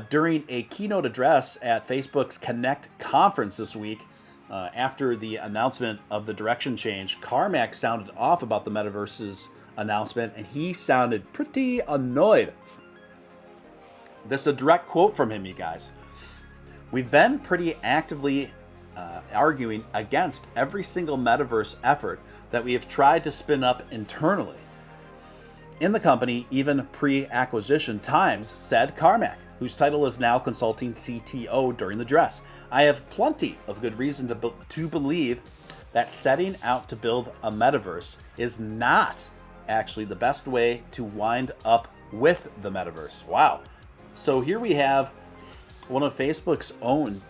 during a keynote address at Facebook's Connect conference this week, after the announcement of the direction change, Carmack sounded off about the metaverse's announcement, and he sounded pretty annoyed. This is a direct quote from him, you guys. We've been pretty actively arguing against every single metaverse effort that we have tried to spin up internally in the company, even pre-acquisition times, said Carmack, whose title is now consulting CTO during the address. I have plenty of good reason to believe that setting out to build a metaverse is not actually the best way to wind up with the metaverse. Wow. So here we have one of Facebook's own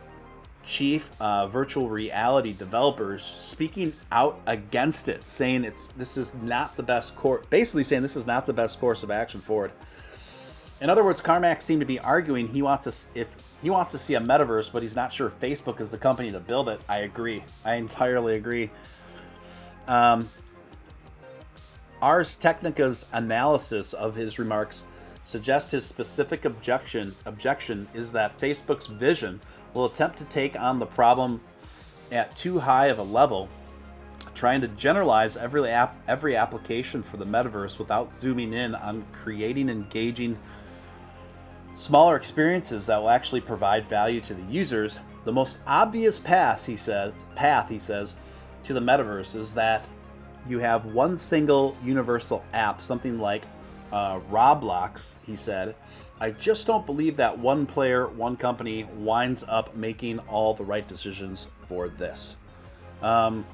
chief virtual reality developers speaking out against it, saying this is not the best course, basically saying this is not the best course of action forward. In other words, Carmack seemed to be arguing he wants to see a metaverse, but he's not sure Facebook is the company to build it. I agree. I entirely agree. Ars Technica's analysis of his remarks suggests his specific objection is that Facebook's vision will attempt to take on the problem at too high of a level, trying to generalize every application for the metaverse without zooming in on creating engaging smaller experiences that will actually provide value to the users. The most obvious path, he says, to the metaverse is that you have one single universal app, something like Roblox, he said. I just don't believe that one player, one company winds up making all the right decisions for this. That's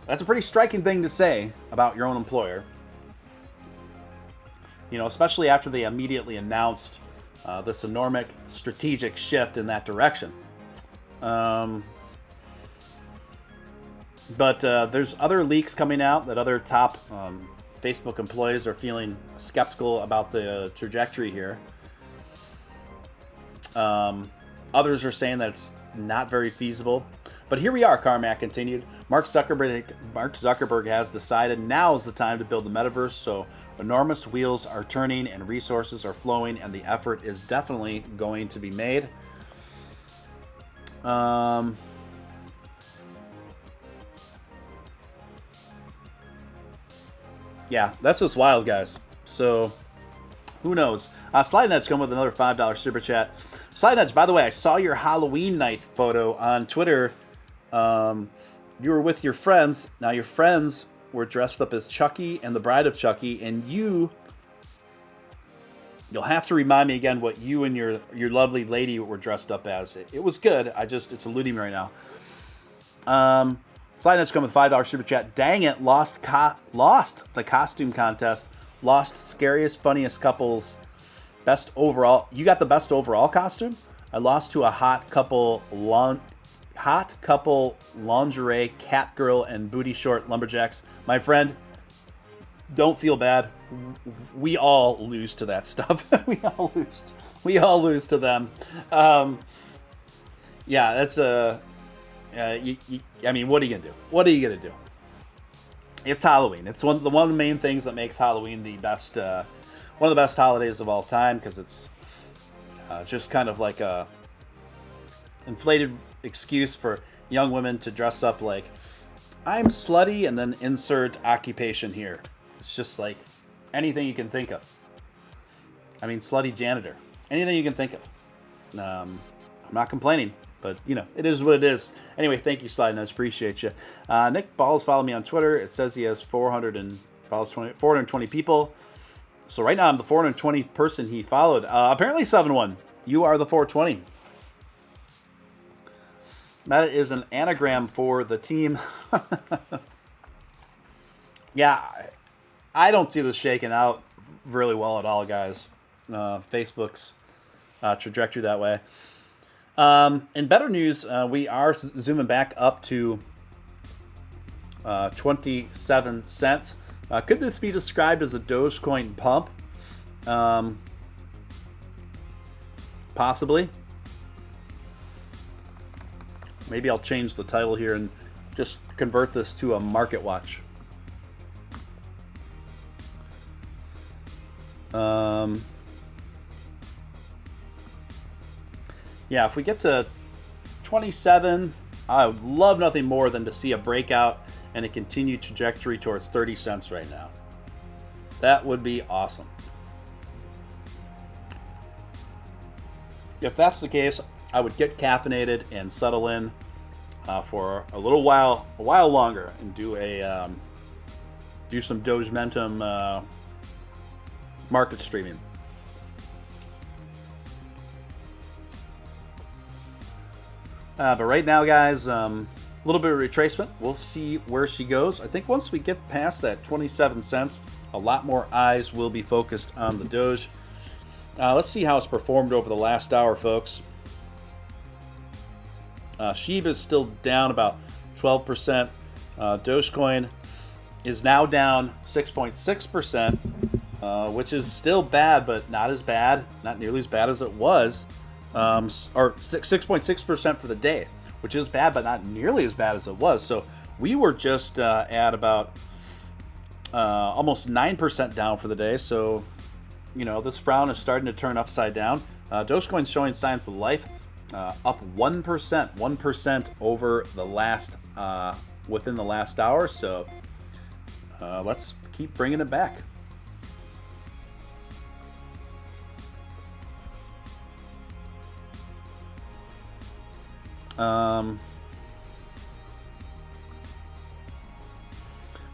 a pretty striking thing to say about your own employer. You know, especially after they immediately announced this enormous strategic shift in that direction. But there's other leaks coming out that other top Facebook employees are feeling skeptical about the trajectory here. Others are saying that it's not very feasible. But here we are, Carmack continued. Mark Zuckerberg has decided now is the time to build the metaverse, so enormous wheels are turning and resources are flowing, and the effort is definitely going to be made. Yeah, that's just wild, guys. So, who knows? Slide Nudge come with another $5 super chat. Slide Nudge, by the way, I saw your Halloween night photo on Twitter. You were with your friends. Now, your friends were dressed up as Chucky and the Bride of Chucky, and you'll have to remind me again what you and your lovely lady were dressed up as. It was good. It's eluding me right now. Slide Nudge come with $5 super chat. Dang it, lost the costume contest. Lost scariest, funniest couples. Best overall. You got the best overall costume? I lost to a hot couple lingerie, cat girl, and booty short lumberjacks. My friend, don't feel bad. We all lose to that stuff. We all lose to them. Yeah, that's I mean, what are you gonna do? What are you gonna do? It's Halloween. It's one of the main things that makes Halloween the best, one of the best holidays of all time, because it's just kind of like a inflated excuse for young women to dress up like, I'm slutty, and then insert occupation here. It's just like anything you can think of. I mean, slutty janitor. Anything you can think of. I'm not complaining, but, you know, it is what it is. Anyway, thank you, Slide Nuts. Appreciate you. Nick Balls followed me on Twitter. It says he has 420 people. So right now I'm the 420th person he followed. Apparently 7-1. You are the 420. That is an anagram for the team. Yeah, I don't see this shaking out really well at all, guys. Facebook's trajectory that way. In better news, we are zooming back up to 27 cents. Could this be described as a Dogecoin pump? Possibly. Maybe I'll change the title here and just convert this to a market watch. Yeah, if we get to 27, I would love nothing more than to see a breakout and a continued trajectory towards 30 cents right now. That would be awesome. If that's the case, I would get caffeinated and settle in for a while longer, and do some Dogementum market streaming. But right now, guys, a little bit of retracement. We'll see where she goes. I think once we get past that 27 cents, a lot more eyes will be focused on the Doge. Let's see how it's performed over the last hour, folks. SHIB is still down about 12%. Dogecoin is now down 6.6%, which is still bad, but not nearly as bad as it was. Or 6.6% for the day, which is bad, but not nearly as bad as it was. So we were just at about almost 9% down for the day. So, you know, this frown is starting to turn upside down. Dogecoin's showing signs of life, up 1% over the last within the last hour. So let's keep bringing it back.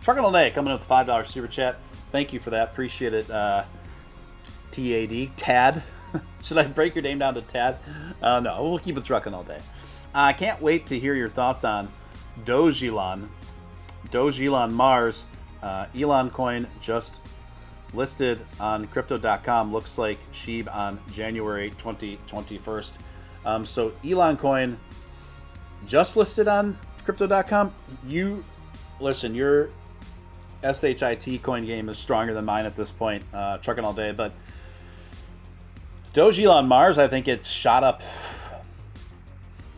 Trucking all day coming up with $5 super chat. Thank you for that. Appreciate it. Tad. Should I break your name down to Tad? No, we'll keep it trucking all day. I can't wait to hear your thoughts on Doge Elon Mars. Elon coin just listed on crypto.com. Looks like SHIB on January 2021. So Elon coin just listed on crypto.com. You listen, your SHIT coin game is stronger than mine at this point. Trucking all day, but Doge Elon Mars, I think it's shot up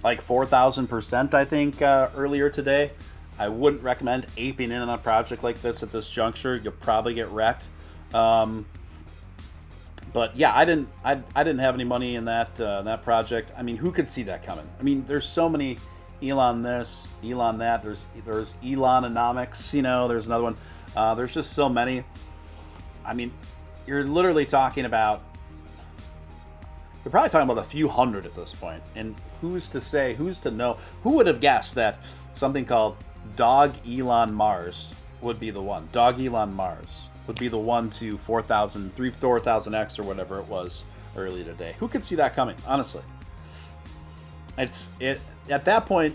like 4,000%, I think, earlier today. I wouldn't recommend aping in on a project like this at this juncture. You'll probably get wrecked. But yeah, I didn't have any money in that project. I mean, who could see that coming? I mean, there's so many Elon this, Elon that. There's Elonomics. There's another one. There's just so many. I mean, you're literally talking about. You're probably talking about a few hundred at this point. And who's to know? Who would have guessed that something called Dog Elon Mars would be the one? Dog Elon Mars would be the one to 4,000x or whatever it was early today. Who could see that coming? Honestly, at that point.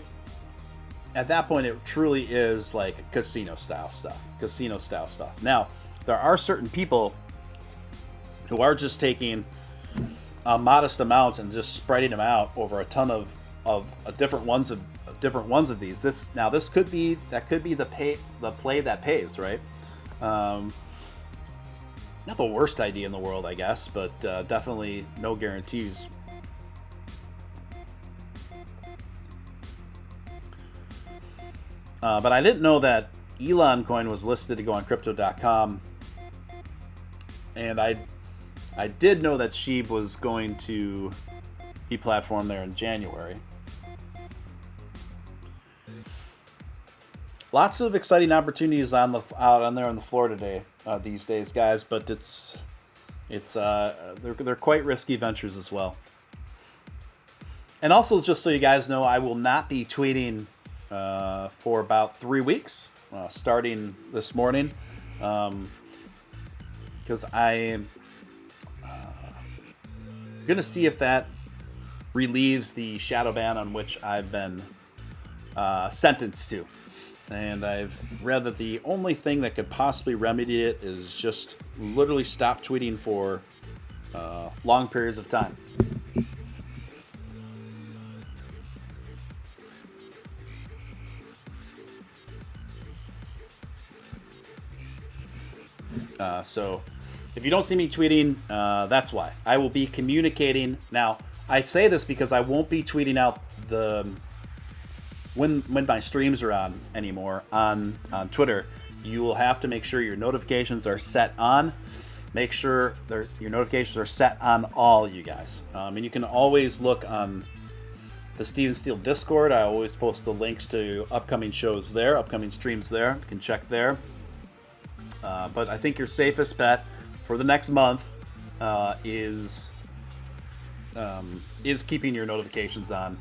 It truly is like casino style stuff. Now, there are certain people who are just taking modest amounts and just spreading them out over a ton of different ones of these. This could be the play that pays, right? Not the worst idea in the world, I guess, but definitely no guarantees. But I didn't know that Elon coin was listed to go on crypto.com, and I did know that Sheeb was going to be platformed there in January. Lots of exciting opportunities out on there on the floor today, these days, guys. But they're quite risky ventures as well. And also, just so you guys know, I will not be tweeting for about 3 weeks, starting this morning, because I am going to see if that relieves the shadow ban on which I've been sentenced to. And I've read that the only thing that could possibly remedy it is just literally stop tweeting for long periods of time. So if you don't see me tweeting, that's why. I will be communicating. Now, I say this because I won't be tweeting out when my streams are on anymore on Twitter. You will have to make sure your notifications are set on. Make sure your notifications are set on all, you guys. And you can always look on the Steven Steele Discord. I always post the links to upcoming shows there, upcoming streams there. You can check there. But I think your safest bet for the next month is keeping your notifications on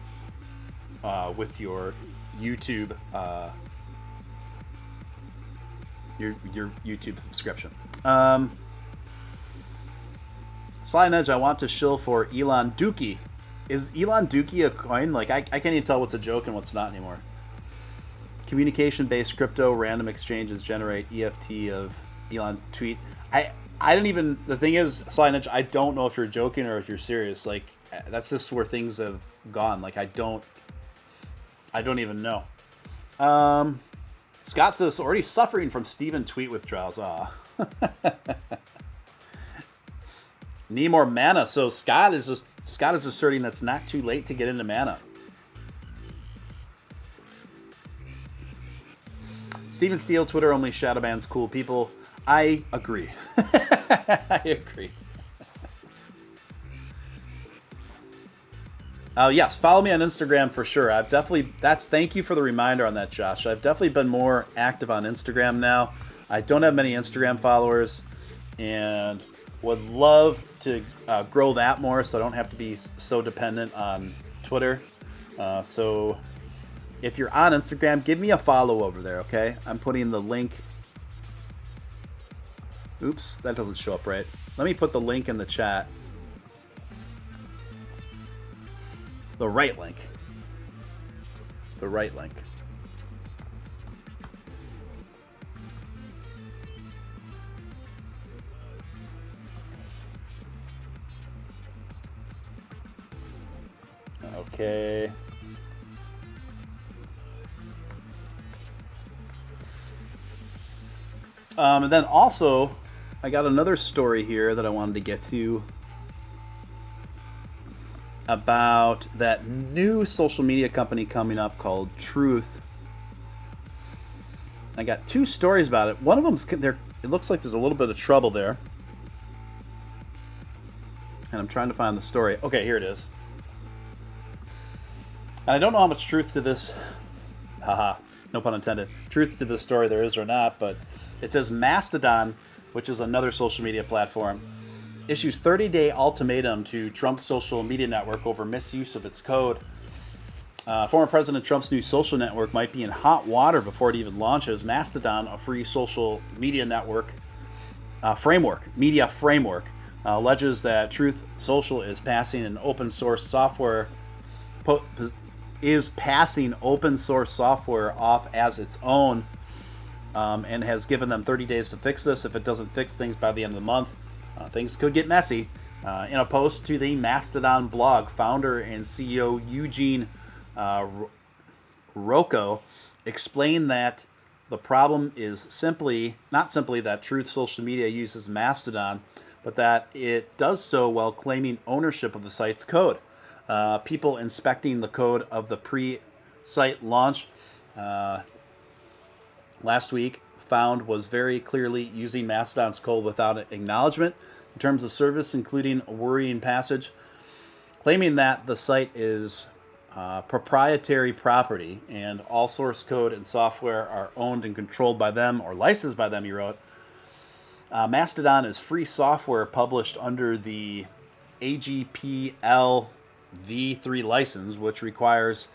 with your YouTube your YouTube subscription. Slide Edge, I want to shill for Elon Dookie. Is Elon Dookie a coin? Like I can't even tell what's a joke and what's not anymore. Communication-based crypto random exchanges generate EFT of Elon tweet. I didn't even. The thing is, Slide Edge, I don't know if you're joking or if you're serious. Like that's just where things have gone. Like I don't even know. Scott says already suffering from Steven tweet withdrawals. Need more mana. So Scott is asserting that's not too late to get into mana. Steven Steele, Twitter only shadow bans cool people. I agree. I agree. Yes, follow me on Instagram for sure. Thank you for the reminder on that, Josh. I've definitely been more active on Instagram now. I don't have many Instagram followers and would love to grow that more so I don't have to be so dependent on Twitter. So if you're on Instagram, give me a follow over there, okay? I'm putting the link. Oops, that doesn't show up right. Let me put the link in the chat. The right link. The right link. Okay. And then also, I got another story here that I wanted to get to about that new social media company coming up called Truth. I got two stories about it. One of them's there. It looks like there's a little bit of trouble there, and I'm trying to find the story. Okay, here it is. And I don't know how much truth to this, haha, no pun intended, truth to this story there is or not, but it says Mastodon, which is another social media platform, issues 30-day ultimatum to Trump's social media network over misuse of its code. Former President Trump's new social network might be in hot water before it even launches. Mastodon, a free social media network media framework, alleges that Truth Social is passing open source software off as its own, and has given them 30 days to fix this. If it doesn't fix things by the end of the month, things could get messy. In a post to the Mastodon blog, founder and CEO Eugene Rocco explained that the problem is not simply that Truth Social Media uses Mastodon, but that it does so while claiming ownership of the site's code. People inspecting the code of the pre-site launch last week found was very clearly using Mastodon's code without acknowledgement in terms of service, including a worrying passage claiming that the site is proprietary property and all source code and software are owned and controlled by them or licensed by them, he wrote. Mastodon is free software published under the AGPL v3 license, which requires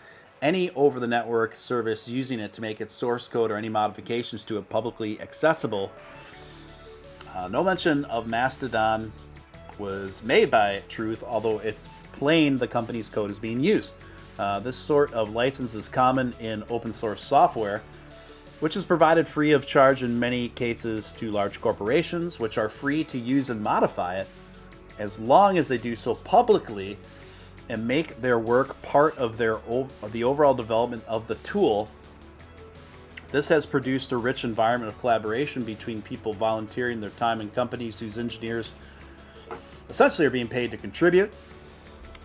any over-the-network service using it to make its source code or any modifications to it publicly accessible. No mention of Mastodon was made by Truth, although it's plain the company's code is being used. This sort of license is common in open source software, which is provided free of charge in many cases to large corporations, which are free to use and modify it as long as they do so publicly and make their work part of the overall development of the tool. This has produced a rich environment of collaboration between people volunteering their time and companies whose engineers essentially are being paid to contribute.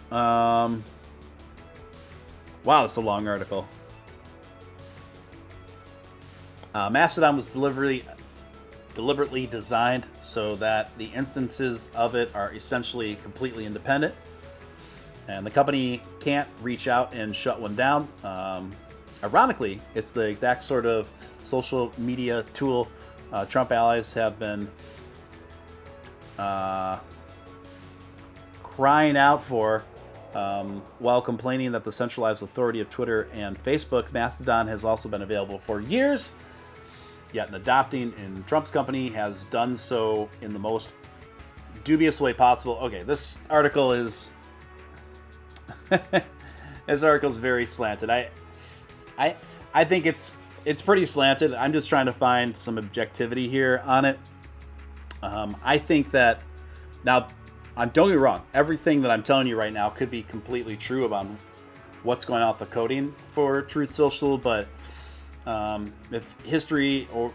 Wow, that's a long article. Mastodon was deliberately designed so that the instances of it are essentially completely independent, and the company can't reach out and shut one down. Ironically, it's the exact sort of social media tool Trump allies have been crying out for. While complaining that the centralized authority of Twitter and Facebook's Mastodon has also been available for years, yet in adopting in Trump's company has done so in the most dubious way possible. Okay, this article is very slanted. I think it's pretty slanted. I'm just trying to find some objectivity here on it. I think that now. Don't get me wrong, everything that I'm telling you right now could be completely true about what's going on with the coding for Truth Social, but if history or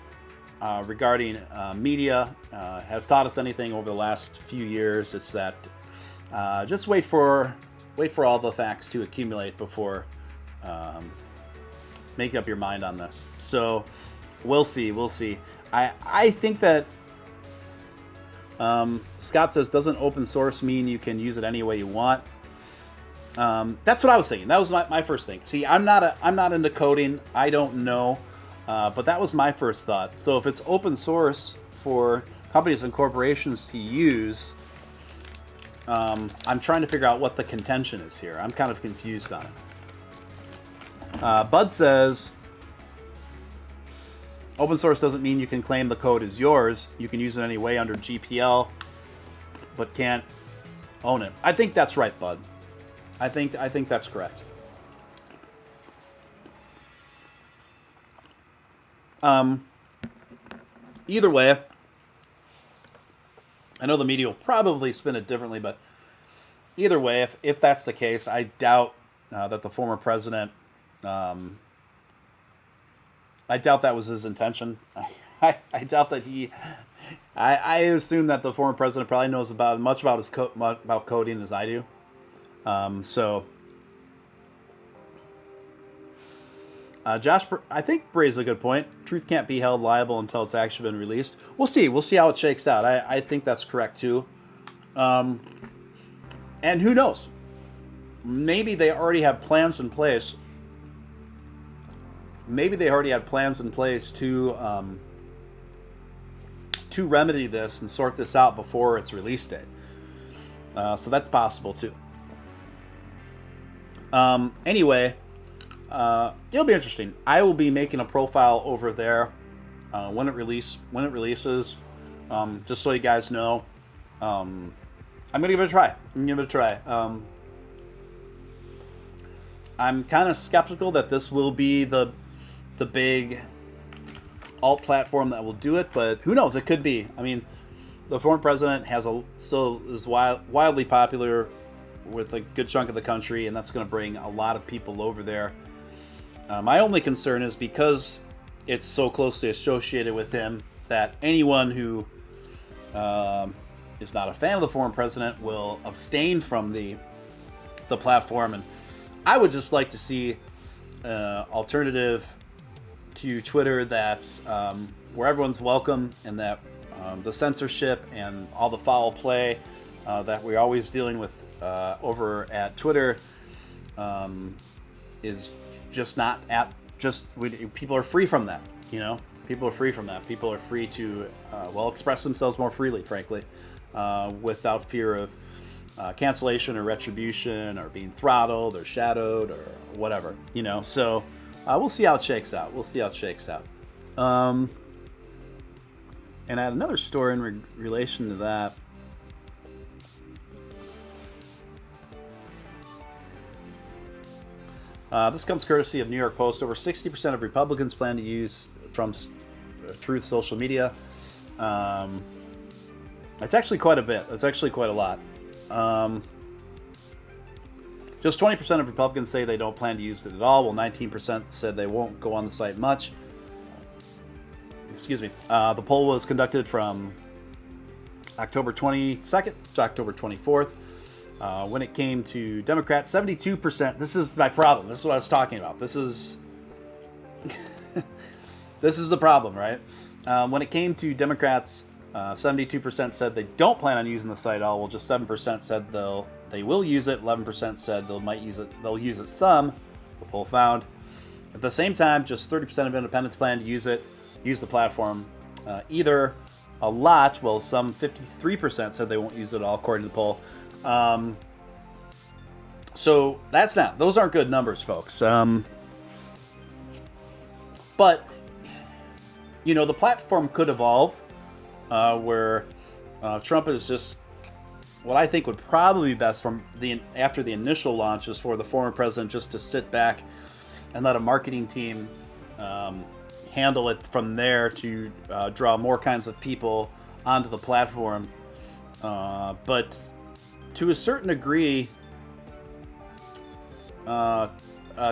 regarding media has taught us anything over the last few years, it's that just wait for all the facts to accumulate before making up your mind on this. So we'll see. I think that Scott says, doesn't open source mean you can use it any way you want? That's what I was thinking. That was my first thing. See, I'm not into coding. I don't know, but that was my first thought. So if it's open source for companies and corporations to use, I'm trying to figure out what the contention is here. I'm kind of confused on it. Bud says, open source doesn't mean you can claim the code is yours. You can use it anyway under GPL, but can't own it. I think that's right, Bud. I think that's correct. Either way, I know the media will probably spin it differently, but either way, if that's the case, I doubt that the former president. I doubt that was his intention. I doubt that he. I assume that the former president probably knows much about his about coding as I do. So I think raised a good point. Truth can't be held liable until it's actually been released. We'll see. We'll see how it shakes out. I think that's correct too. And who knows? Maybe they already have plans in place. Maybe they already had plans in place to remedy this and sort this out before its release date. So that's possible too. Anyway, it'll be interesting. I will be making a profile over there when it releases. Just so you guys know, I'm gonna give it a try. I'm kind of skeptical that this will be the big alt platform that will do it, but who knows? It could be. I mean, the former president still is wildly popular with a good chunk of the country, and that's going to bring a lot of people over there. My only concern is because it's so closely associated with him that anyone who is not a fan of the former president will abstain from the platform, and I would just like to see alternative to Twitter that's where everyone's welcome, and that the censorship and all the foul play that we're always dealing with over at Twitter is just not at people are free from that. People are free from that. People are free to express themselves more freely, frankly, without fear of cancellation or retribution or being throttled or shadowed or whatever. So we'll see how it shakes out. And I had another story in relation to that. This comes courtesy of New York Post. Over 60% of Republicans plan to use Trump's Truth social media. It's actually quite a bit. It's actually quite a lot. Just 20% of Republicans say they don't plan to use it at all, while 19% said they won't go on the site much. Excuse me. The poll was conducted from October 22nd to October 24th. When it came to Democrats, 72%. This is my problem. This is what I was talking about. This is the problem, right? When it came to Democrats, 72% said they don't plan on using the site at all. Well, just 7% said they will use it. 11% said they'll use it some. The poll found. At the same time, just 30% of independents plan to use the platform either a lot. Well, some 53% said they won't use it at all, according to the poll. So those aren't good numbers, folks. But the platform could evolve where Trump is just what I think would probably be best after the initial launch is for the former president just to sit back and let a marketing team handle it from there to draw more kinds of people onto the platform. But to a certain degree,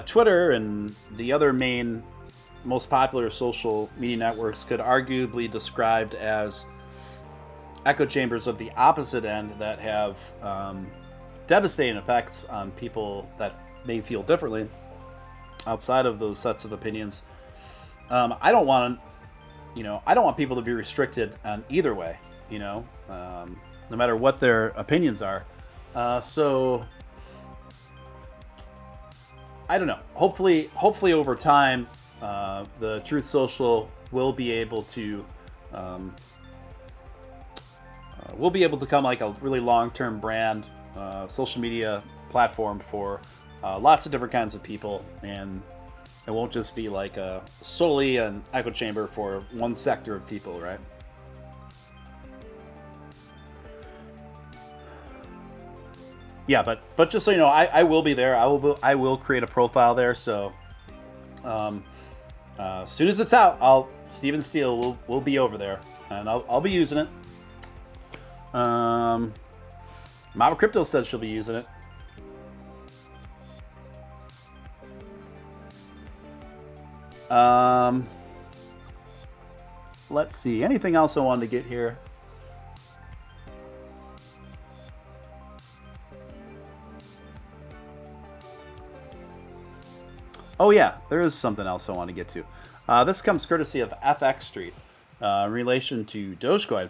Twitter and the other most popular social media networks could arguably be described as echo chambers of the opposite end that have devastating effects on people that may feel differently outside of those sets of opinions. I don't want people to be restricted on either way, no matter what their opinions are. So I don't know. Hopefully over time, the Truth Social will be able to become like a really long-term brand, social media platform for lots of different kinds of people, and it won't just be like solely an echo chamber for one sector of people, right? Yeah, but just so you know, I will be there. I will create a profile there. So as soon as it's out, Steven Steele will be over there, and I'll be using it. Mama Crypto says she'll be using it. Let's see. Anything else I wanted to get here? Oh yeah, there is something else I want to get to. This comes courtesy of FX Street in relation to Dogecoin.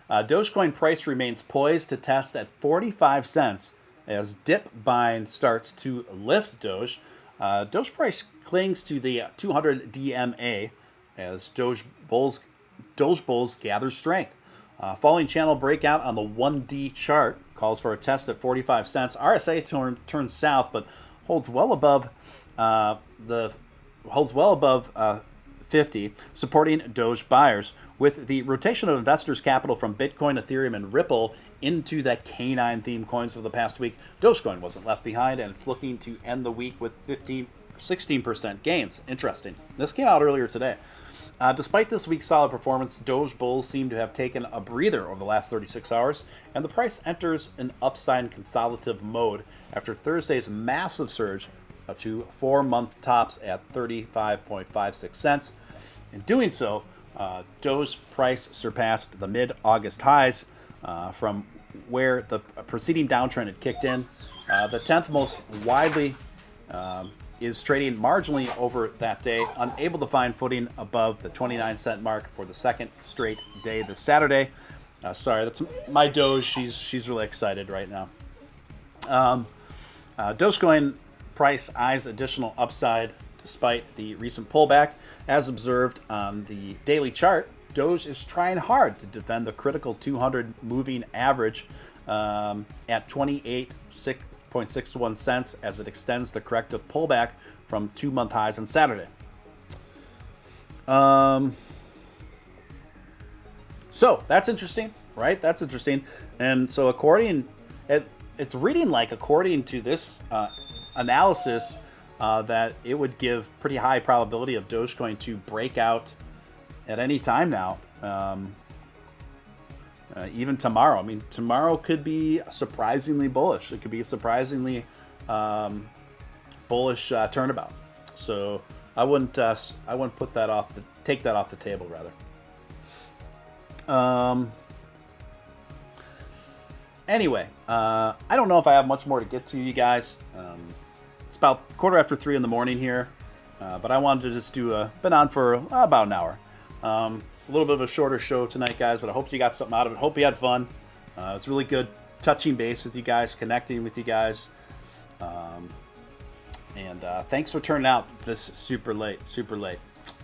Dogecoin price remains poised to test at 45 cents as dip buying starts to lift Doge. Doge price clings to the 200 DMA as Doge bulls gather strength. Falling channel breakout on the 1D chart calls for a test at 45 cents. RSI turns south, but holds well above the 50, supporting Doge buyers. With the rotation of investors' capital from Bitcoin, Ethereum, and Ripple into the canine themed coins for the past week, Dogecoin wasn't left behind, and it's looking to end the week with 16% gains. Interesting. This came out earlier today. Despite this week's solid performance, Doge bulls seem to have taken a breather over the last 36 hours, and the price enters an upside consolidative mode after Thursday's massive surge up to 4-month tops at 35.56 cents. In doing so, Doge price surpassed the mid-August highs from where the preceding downtrend had kicked in. The 10th most widely is trading marginally over that day, unable to find footing above the 29-cent mark for the second straight day this Saturday. Sorry, that's my Doge. She's really excited right now. Dogecoin price eyes additional upside despite the recent pullback. As observed on the daily chart, Doge is trying hard to defend the critical 200 moving average at 28.61 cents as it extends the corrective pullback from 2-month highs on Saturday. So that's interesting, right? That's interesting. And so it's reading like, according to this analysis, that it would give pretty high probability of Dogecoin to break out at any time now. Even tomorrow. I mean, tomorrow could be surprisingly bullish. It could be a surprisingly bullish turnabout. So I wouldn't put that take that off the table, rather. Anyway, I don't know if I have much more to get to, you guys. It's about 3:15 in the morning here, but I wanted to just been on for about an hour. A little bit of a shorter show tonight, guys, but I hope you got something out of it. Hope you had fun. It was really good touching base with you guys, connecting with you guys. And thanks for turning out this super late.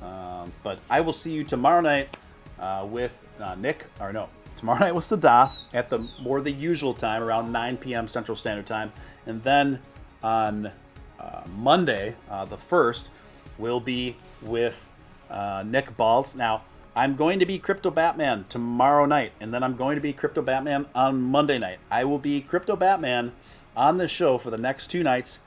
But I will see you tomorrow night with Nick, or no, tomorrow night with Sadath at the usual time, around 9 p.m. Central Standard Time. And then on Monday, the 1st, we'll be with Nick Balls. Now, I'm going to be Crypto Batman tomorrow night, and then I'm going to be Crypto Batman on Monday night. I will be Crypto Batman on this show for the next 2 nights.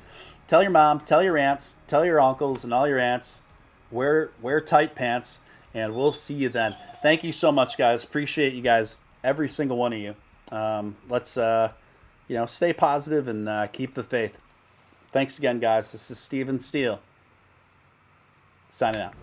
Tell your mom, tell your aunts, tell your uncles, and all your aunts, wear tight pants, and we'll see you then. Thank you so much, guys. Appreciate you guys, every single one of you. Let's stay positive and keep the faith. Thanks again, guys. This is Steele signing out.